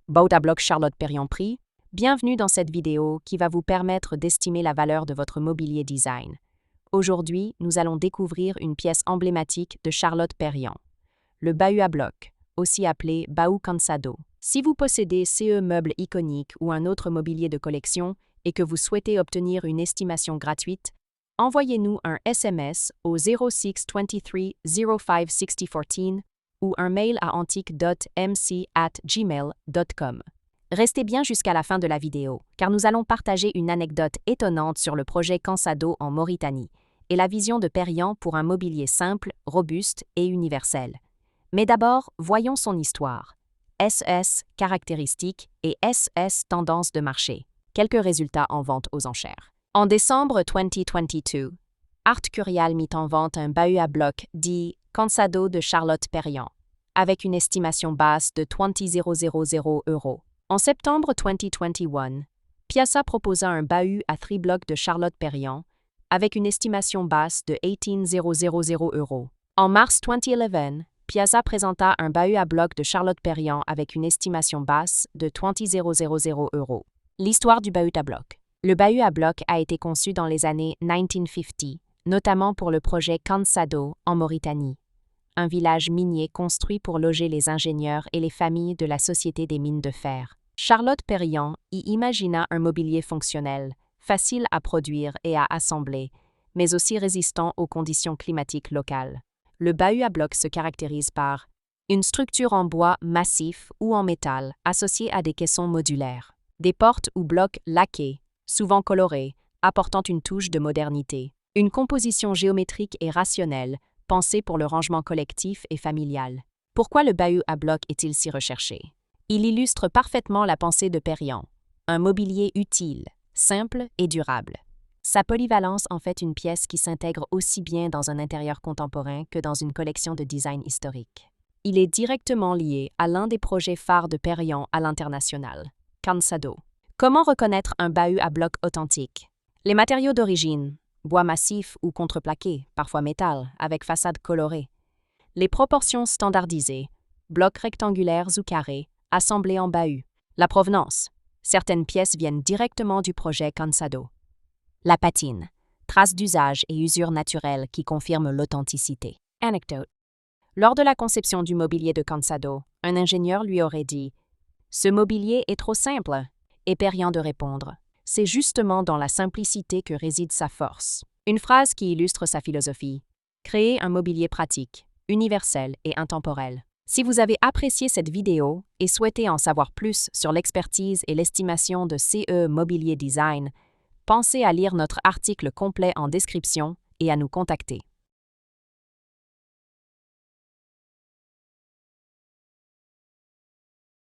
Boat à bloc Charlotte Perriand prix. Bienvenue dans cette vidéo qui va vous permettre d'estimer la valeur de votre mobilier design. Aujourd'hui, nous allons découvrir une pièce emblématique de Charlotte Perriand, le bahut à bloc, aussi appelé bahut cansado. Si vous possédez ce meuble iconique ou un autre mobilier de collection et que vous souhaitez obtenir une estimation gratuite, envoyez-nous un SMS au 0623 05 6014 ou un mail à antique.mc@gmail.com. Restez bien jusqu'à la fin de la vidéo, car nous allons partager une anecdote étonnante sur le projet Cansado en Mauritanie et la vision de Perriand pour un mobilier simple, robuste et universel. Mais d'abord, voyons son histoire. SS caractéristiques et SS tendance de marché. Quelques résultats en vente aux enchères. En décembre 2022, Art Curial mit en vente un bahut à bloc dit Cansado de Charlotte Perriand, avec une estimation basse de 20,000 €. En septembre 2021, Piazza proposa un bahut à 3 blocs de Charlotte Perriand, avec une estimation basse de 18,000 €. En mars 2011, Piazza présenta un bahut à bloc de Charlotte Perriand avec une estimation basse de 20,000 €. L'histoire du bahut à bloc. Le bahut à bloc a été conçu dans les années 1950, notamment pour le projet Cansado en Mauritanie, un village minier construit pour loger les ingénieurs et les familles de la Société des mines de fer. Charlotte Perriand y imagina un mobilier fonctionnel, facile à produire et à assembler, mais aussi résistant aux conditions climatiques locales. Le bahut à bloc se caractérise par une structure en bois massif ou en métal associée à des caissons modulaires, des portes ou blocs laqués, souvent colorés, apportant une touche de modernité, une composition géométrique et rationnelle, pensée pour le rangement collectif et familial. Pourquoi le bahut à bloc est-il si recherché? Il illustre parfaitement la pensée de Perriand, un mobilier utile, simple et durable. Sa polyvalence en fait une pièce qui s'intègre aussi bien dans un intérieur contemporain que dans une collection de design historique. Il est directement lié à l'un des projets phares de Perriand à l'international, Cansado. Comment reconnaître un bahut à bloc authentique? Les matériaux d'origine, bois massif ou contreplaqué, parfois métal, avec façade colorée. Les proportions standardisées, blocs rectangulaires ou carrés, assemblés en bahut. La provenance. Certaines pièces viennent directement du projet Cansado. La patine. Traces d'usage et usure naturelle qui confirment l'authenticité. Anecdote. Lors de la conception du mobilier de Cansado, un ingénieur lui aurait dit « Ce mobilier est trop simple », et Perriand de répondre « C'est justement dans la simplicité que réside sa force ». Une phrase qui illustre sa philosophie. Créer un mobilier pratique, universel et intemporel. Si vous avez apprécié cette vidéo et souhaitez en savoir plus sur l'expertise et l'estimation de CE Mobilier Design, pensez à lire notre article complet en description et à nous contacter.